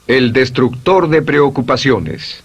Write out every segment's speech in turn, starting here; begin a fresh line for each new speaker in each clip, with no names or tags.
El destructor de preocupaciones.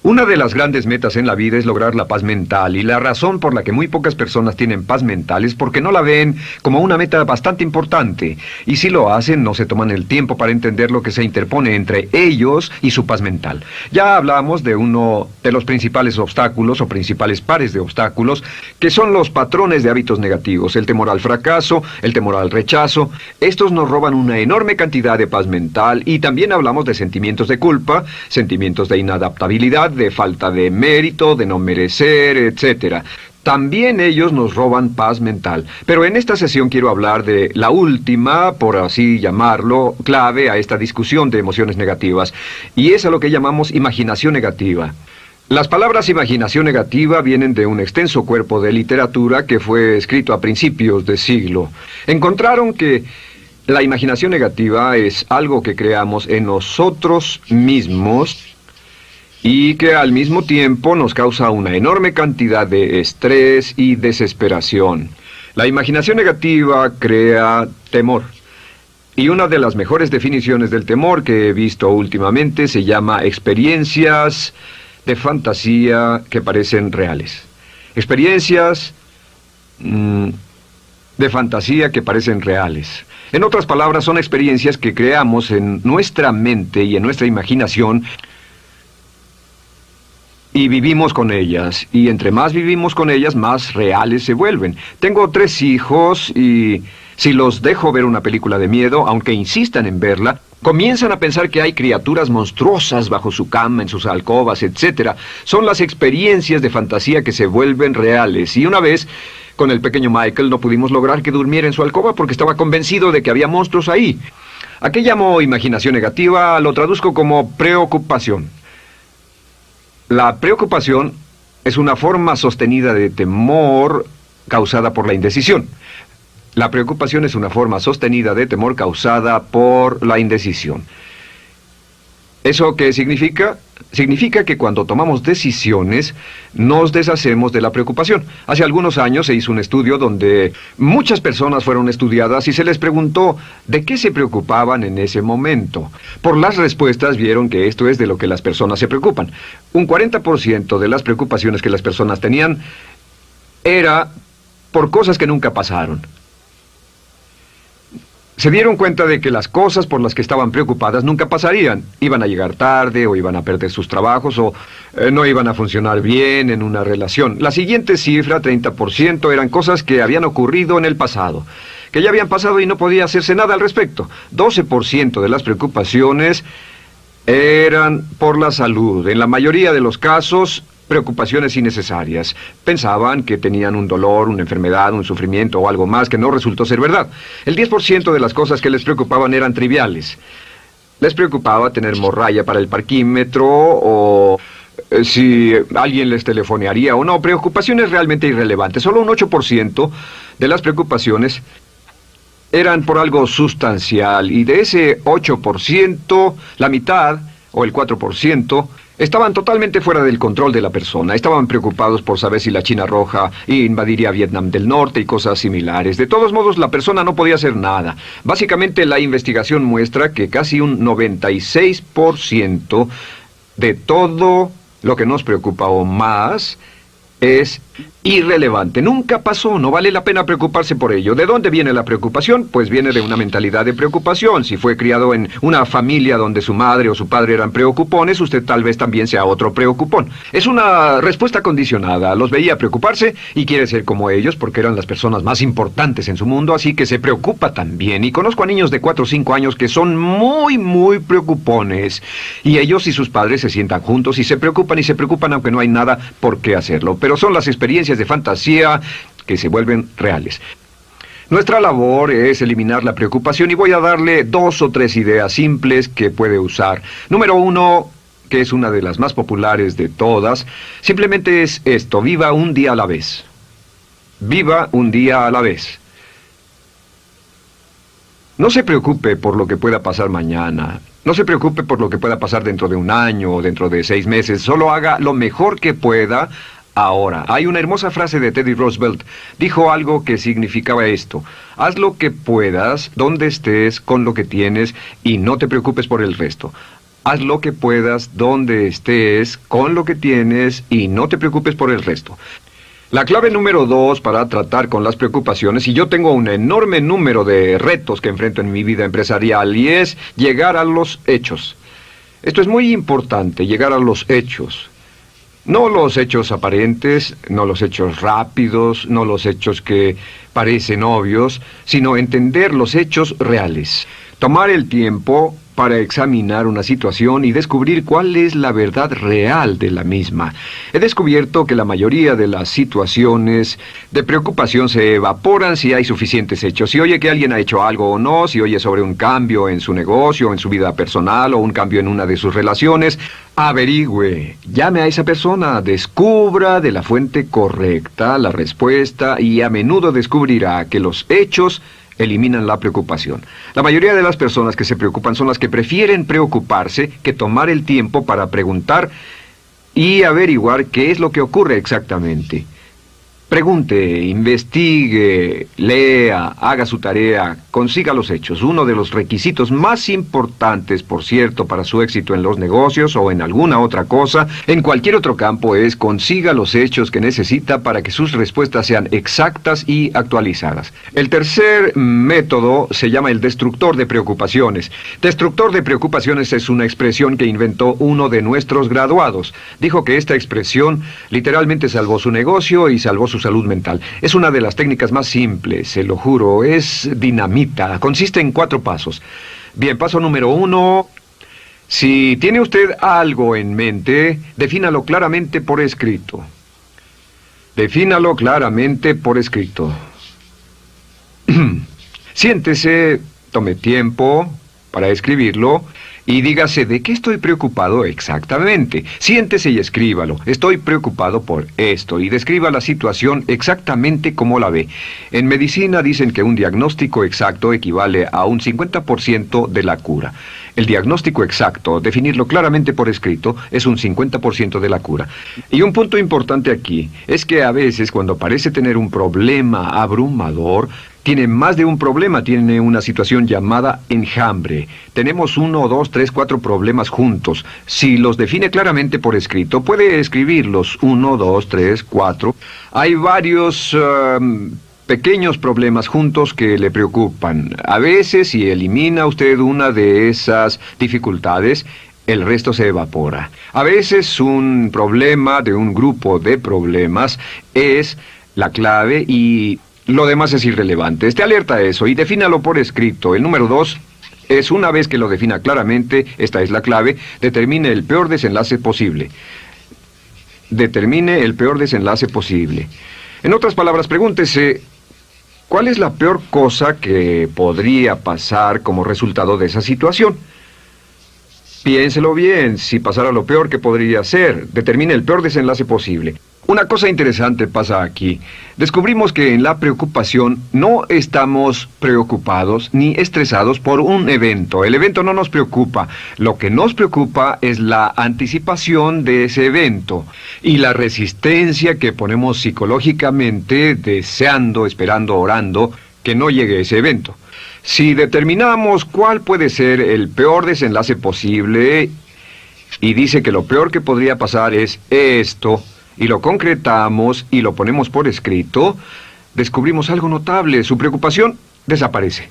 Una de las grandes metas en la vida es lograr la paz mental, y la razón por la que muy pocas personas tienen paz mental es porque no la ven como una meta bastante importante, y si lo hacen no se toman el tiempo para entender lo que se interpone entre ellos y su paz mental. Ya hablamos de uno de los principales obstáculos o principales pares de obstáculos, que son los patrones de hábitos negativos, el temor al fracaso, el temor al rechazo. Estos nos roban una enorme cantidad de paz mental, y también hablamos de sentimientos de culpa, sentimientos de inadaptabilidad, de falta de mérito, de no merecer, etc. También ellos nos roban paz mental. Pero en esta sesión quiero hablar de la última, por así llamarlo, clave a esta discusión de emociones negativas, y es a lo que llamamos imaginación negativa. Las palabras imaginación negativa vienen de un extenso cuerpo de literatura que fue escrito a principios de siglo. Encontraron que la imaginación negativa es algo que creamos en nosotros mismos y que al mismo tiempo nos causa una enorme cantidad de estrés y desesperación. La imaginación negativa crea temor. Y una de las mejores definiciones del temor que he visto últimamente se llama experiencias de fantasía que parecen reales. Experiencias de fantasía que parecen reales. En otras palabras, son experiencias que creamos en nuestra mente y en nuestra imaginación, y vivimos con ellas, y entre más vivimos con ellas, más reales se vuelven. Tengo 3 hijos, y si los dejo ver una película de miedo, aunque insistan en verla, comienzan a pensar que hay criaturas monstruosas bajo su cama, en sus alcobas, etc. Son las experiencias de fantasía que se vuelven reales. Y una vez, con el pequeño Michael, no pudimos lograr que durmiera en su alcoba porque estaba convencido de que había monstruos ahí. ¿A qué llamo imaginación negativa? Lo traduzco como preocupación. La preocupación es una forma sostenida de temor causada por la indecisión. La preocupación es una forma sostenida de temor causada por la indecisión. ¿Eso qué significa? Significa que cuando tomamos decisiones, nos deshacemos de la preocupación. Hace algunos años se hizo un estudio donde muchas personas fueron estudiadas y se les preguntó de qué se preocupaban en ese momento. Por las respuestas vieron que esto es de lo que las personas se preocupan. Un 40% de las preocupaciones que las personas tenían era por cosas que nunca pasaron. Se dieron cuenta de que las cosas por las que estaban preocupadas nunca pasarían. Iban a llegar tarde, o iban a perder sus trabajos, o no iban a funcionar bien en una relación. La siguiente cifra, 30%, eran cosas que habían ocurrido en el pasado, que ya habían pasado y no podía hacerse nada al respecto. 12% de las preocupaciones eran por la salud. En la mayoría de los casos, preocupaciones innecesarias. Pensaban que tenían un dolor, una enfermedad, un sufrimiento o algo más que no resultó ser verdad. El 10% de las cosas que les preocupaban eran triviales. Les preocupaba tener morralla para el parquímetro, o si alguien les telefonearía o no. Preocupaciones realmente irrelevantes. Solo un 8% de las preocupaciones eran por algo sustancial, y de ese 8%, la mitad, o el 4%, estaban totalmente fuera del control de la persona. Estaban preocupados por saber si la China Roja invadiría Vietnam del Norte y cosas similares. De todos modos, la persona no podía hacer nada. Básicamente, la investigación muestra que casi un 96% de todo lo que nos preocupa o más es irrelevante. Nunca pasó, no vale la pena preocuparse por ello. ¿De dónde viene la preocupación? Pues viene de una mentalidad de preocupación. Si fue criado en una familia donde su madre o su padre eran preocupones, usted tal vez también sea otro preocupón. Es una respuesta condicionada. Los veía preocuparse y quiere ser como ellos porque eran las personas más importantes en su mundo, así que se preocupa también. Y conozco a niños de 4 o 5 años que son muy preocupones. Y ellos y sus padres se sientan juntos y se preocupan aunque no hay nada por qué hacerlo. Pero son las experiencias de fantasía que se vuelven reales. Nuestra labor es eliminar la preocupación, y voy a darle 2 o 3 ideas simples que puede usar. Número 1, que es una de las más populares de todas, simplemente es esto: viva un día a la vez. Viva un día a la vez. No se preocupe por lo que pueda pasar mañana. No se preocupe por lo que pueda pasar dentro de un año o dentro de 6 meses. Solo haga lo mejor que pueda ahora. Hay una hermosa frase de Teddy Roosevelt. Dijo algo que significaba esto: haz lo que puedas, donde estés, con lo que tienes, y no te preocupes por el resto. Haz lo que puedas, donde estés, con lo que tienes, y no te preocupes por el resto. La clave número 2 para tratar con las preocupaciones, y yo tengo un enorme número de retos que enfrento en mi vida empresarial, y es llegar a los hechos. Esto es muy importante, llegar a los hechos. No los hechos aparentes, no los hechos rápidos, no los hechos que parecen obvios, sino entender los hechos reales. Tomar el tiempo para examinar una situación y descubrir cuál es la verdad real de la misma. He descubierto que la mayoría de las situaciones de preocupación se evaporan si hay suficientes hechos. Si oye que alguien ha hecho algo o no, si oye sobre un cambio en su negocio, en su vida personal o un cambio en una de sus relaciones, averigüe, llame a esa persona, descubra de la fuente correcta la respuesta y a menudo descubrirá que los hechos eliminan la preocupación. La mayoría de las personas que se preocupan son las que prefieren preocuparse que tomar el tiempo para preguntar y averiguar qué es lo que ocurre exactamente. Pregunte, investigue, lea, haga su tarea, consiga los hechos. Uno de los requisitos más importantes, por cierto, para su éxito en los negocios o en alguna otra cosa, en cualquier otro campo, es consiga los hechos que necesita para que sus respuestas sean exactas y actualizadas. El tercer método se llama el destructor de preocupaciones. Destructor de preocupaciones es una expresión que inventó uno de nuestros graduados. Dijo que esta expresión literalmente salvó su negocio y salvó su salud mental. Es una de las técnicas más simples, se lo juro, es dinamita. Consiste en 4 pasos. Bien, paso número 1. Si tiene usted algo en mente, defínalo claramente por escrito. Defínalo claramente por escrito. Siéntese, tome tiempo para escribirlo y dígase de qué estoy preocupado exactamente. Siéntese y escríbalo. Estoy preocupado por esto y describa la situación exactamente como la ve. En medicina dicen que un diagnóstico exacto equivale a un 50% de la cura. El diagnóstico exacto, definirlo claramente por escrito, es un 50% de la cura. Y un punto importante aquí es que a veces cuando parece tener un problema abrumador, tiene más de un problema, tiene una situación llamada enjambre. Tenemos 1, 2, 3, 4 problemas juntos. Si los define claramente por escrito, puede escribirlos 1, 2, 3, 4. Hay varios pequeños problemas juntos que le preocupan. A veces, si elimina usted una de esas dificultades, el resto se evapora. A veces un problema de un grupo de problemas es la clave y lo demás es irrelevante. Esté alerta a eso y defínalo por escrito. El número 2 es, una vez que lo defina claramente, esta es la clave, determine el peor desenlace posible. Determine el peor desenlace posible. En otras palabras, pregúntese, ¿cuál es la peor cosa que podría pasar como resultado de esa situación? Piénselo bien, si pasara lo peor que podría ser, determine el peor desenlace posible. Una cosa interesante pasa aquí. Descubrimos que en la preocupación no estamos preocupados ni estresados por un evento. El evento no nos preocupa. Lo que nos preocupa es la anticipación de ese evento y la resistencia que ponemos psicológicamente, deseando, esperando, orando, que no llegue ese evento. Si determinamos cuál puede ser el peor desenlace posible y dice que lo peor que podría pasar es esto, y lo concretamos y lo ponemos por escrito, descubrimos algo notable. Su preocupación desaparece.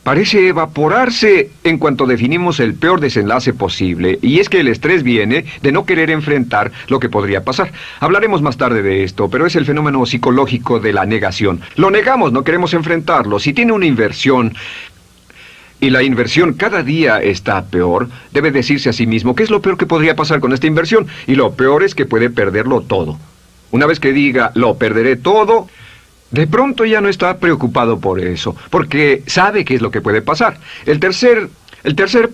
Parece evaporarse en cuanto definimos el peor desenlace posible, y es que el estrés viene de no querer enfrentar lo que podría pasar. Hablaremos más tarde de esto, pero es el fenómeno psicológico de la negación. Lo negamos, no queremos enfrentarlo. Si tiene una inversión y la inversión cada día está peor, debe decirse a sí mismo, ¿qué es lo peor que podría pasar con esta inversión? Y lo peor es que puede perderlo todo. Una vez que diga, lo perderé todo, de pronto ya no está preocupado por eso, porque sabe qué es lo que puede pasar. El tercer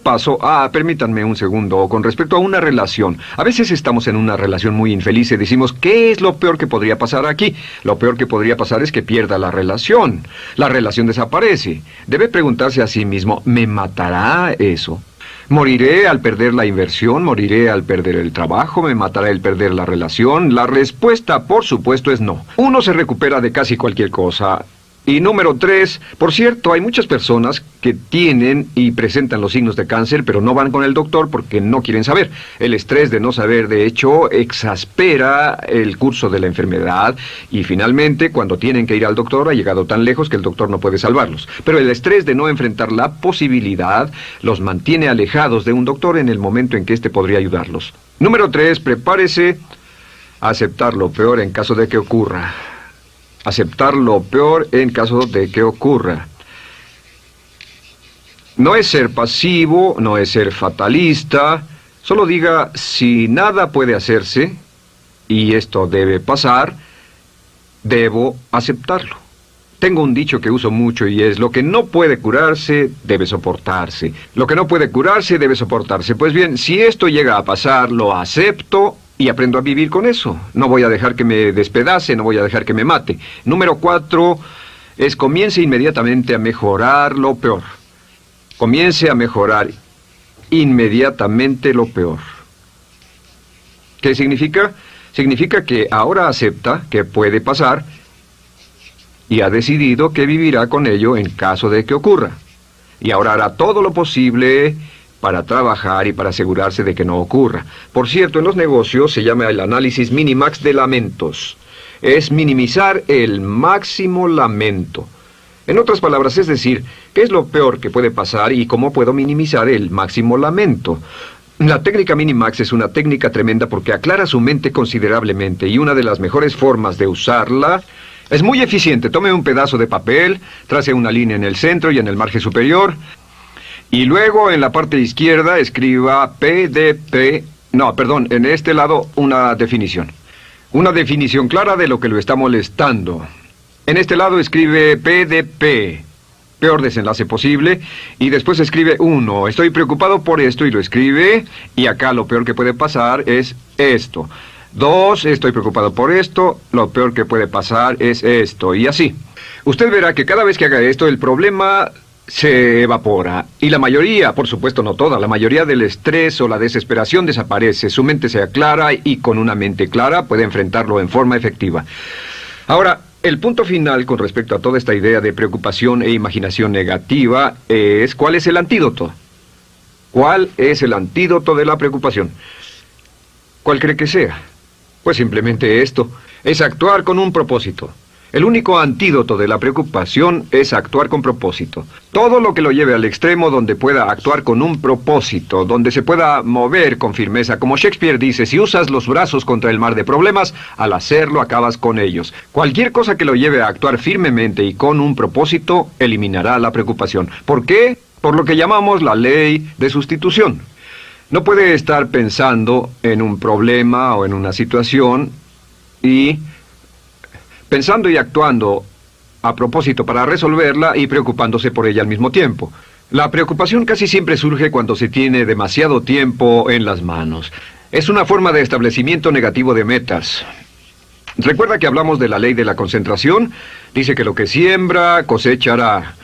paso, permítanme un segundo, con respecto a una relación. A veces estamos en una relación muy infeliz y decimos, ¿qué es lo peor que podría pasar aquí? Lo peor que podría pasar es que pierda la relación. La relación desaparece. Debe preguntarse a sí mismo, ¿me matará eso? ¿Moriré al perder la inversión? ¿Moriré al perder el trabajo? ¿Me matará el perder la relación? La respuesta, por supuesto, es no. Uno se recupera de casi cualquier cosa. Y número 3, por cierto, hay muchas personas que tienen y presentan los signos de cáncer, pero no van con el doctor porque no quieren saber. El estrés de no saber, de hecho, exaspera el curso de la enfermedad y finalmente, cuando tienen que ir al doctor, ha llegado tan lejos que el doctor no puede salvarlos. Pero el estrés de no enfrentar la posibilidad los mantiene alejados de un doctor en el momento en que éste podría ayudarlos. Número 3, prepárese a aceptar lo peor en caso de que ocurra. Aceptar lo peor en caso de que ocurra. No es ser pasivo, no es ser fatalista. Solo diga, si nada puede hacerse, y esto debe pasar, debo aceptarlo. Tengo un dicho que uso mucho y es, lo que no puede curarse, debe soportarse. Lo que no puede curarse, debe soportarse. Pues bien, si esto llega a pasar, lo acepto y aprendo a vivir con eso. No voy a dejar que me despedace, no voy a dejar que me mate. Número 4 es comience inmediatamente a mejorar lo peor. Comience a mejorar inmediatamente lo peor. ¿Qué significa? Significa que ahora acepta que puede pasar y ha decidido que vivirá con ello en caso de que ocurra. Y ahora hará todo lo posible para trabajar y para asegurarse de que no ocurra. Por cierto, en los negocios se llama el análisis minimax de lamentos. Es minimizar el máximo lamento. En otras palabras, es decir, ¿qué es lo peor que puede pasar y cómo puedo minimizar el máximo lamento? La técnica Minimax es una técnica tremenda porque aclara su mente considerablemente y una de las mejores formas de usarla es muy eficiente. Tome un pedazo de papel, trace una línea en el centro y en el margen superior y luego en la parte izquierda escriba en este lado una definición. Una definición clara de lo que lo está molestando. En este lado escribe PDP, peor desenlace posible, y después escribe 1, estoy preocupado por esto, y lo escribe, y acá lo peor que puede pasar es esto. 2, estoy preocupado por esto, lo peor que puede pasar es esto, y así. Usted verá que cada vez que haga esto, el problema se evapora, y la mayoría, por supuesto no toda, la mayoría del estrés o la desesperación desaparece, su mente se aclara, y con una mente clara puede enfrentarlo en forma efectiva. Ahora, el punto final con respecto a toda esta idea de preocupación e imaginación negativa es ¿cuál es el antídoto? ¿Cuál es el antídoto de la preocupación? ¿Cuál cree que sea? Pues simplemente esto, es actuar con un propósito. El único antídoto de la preocupación es actuar con propósito. Todo lo que lo lleve al extremo donde pueda actuar con un propósito, donde se pueda mover con firmeza. Como Shakespeare dice, si usas los brazos contra el mar de problemas, al hacerlo acabas con ellos. Cualquier cosa que lo lleve a actuar firmemente y con un propósito, eliminará la preocupación. ¿Por qué? Por lo que llamamos la ley de sustitución. No puede estar pensando en un problema o en una situación y pensando y actuando a propósito para resolverla y preocupándose por ella al mismo tiempo. La preocupación casi siempre surge cuando se tiene demasiado tiempo en las manos. Es una forma de establecimiento negativo de metas. ¿Recuerda que hablamos de la ley de la concentración? Dice que lo que siembra, cosechará.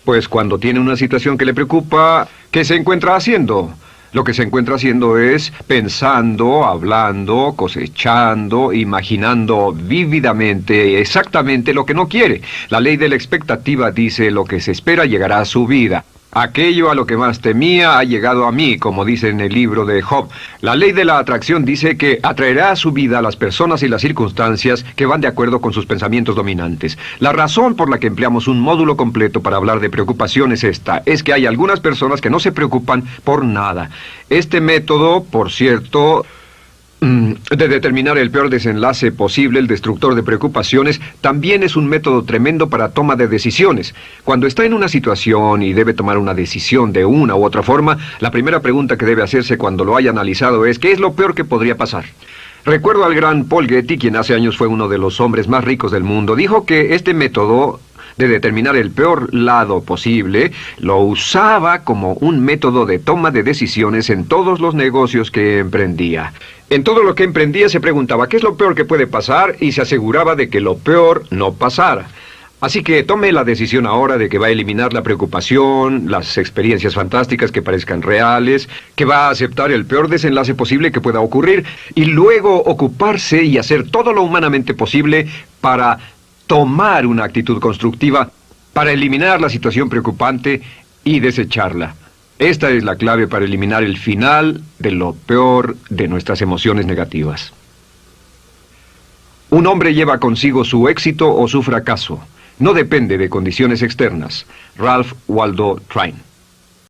Pues cuando tiene una situación que le preocupa, ¿qué se encuentra haciendo? Lo que se encuentra haciendo es pensando, hablando, cosechando, imaginando vívidamente exactamente lo que no quiere. La ley de la expectativa dice lo que se espera llegará a su vida. Aquello a lo que más temía ha llegado a mí, como dice en el libro de Job. La ley de la atracción dice que atraerá a su vida a las personas y las circunstancias que van de acuerdo con sus pensamientos dominantes. La razón por la que empleamos un módulo completo para hablar de preocupación es esta, es que hay algunas personas que no se preocupan por nada. Este método, por cierto, de determinar el peor desenlace posible, el destructor de preocupaciones, también es un método tremendo para toma de decisiones. Cuando está en una situación y debe tomar una decisión de una u otra forma, la primera pregunta que debe hacerse cuando lo haya analizado es ¿qué es lo peor que podría pasar? Recuerdo al gran Paul Getty, quien hace años fue uno de los hombres más ricos del mundo, dijo que este método de determinar el peor lado posible, lo usaba como un método de toma de decisiones en todos los negocios que emprendía. En todo lo que emprendía se preguntaba ¿qué es lo peor que puede pasar? Y se aseguraba de que lo peor no pasara. Así que tome la decisión ahora de que va a eliminar la preocupación, las experiencias fantásticas que parezcan reales, que va a aceptar el peor desenlace posible que pueda ocurrir y luego ocuparse y hacer todo lo humanamente posible para tomar una actitud constructiva, para eliminar la situación preocupante y desecharla. Esta es la clave para eliminar el final de lo peor de nuestras emociones negativas. Un hombre lleva consigo su éxito o su fracaso. No depende de condiciones externas. Ralph Waldo Trine.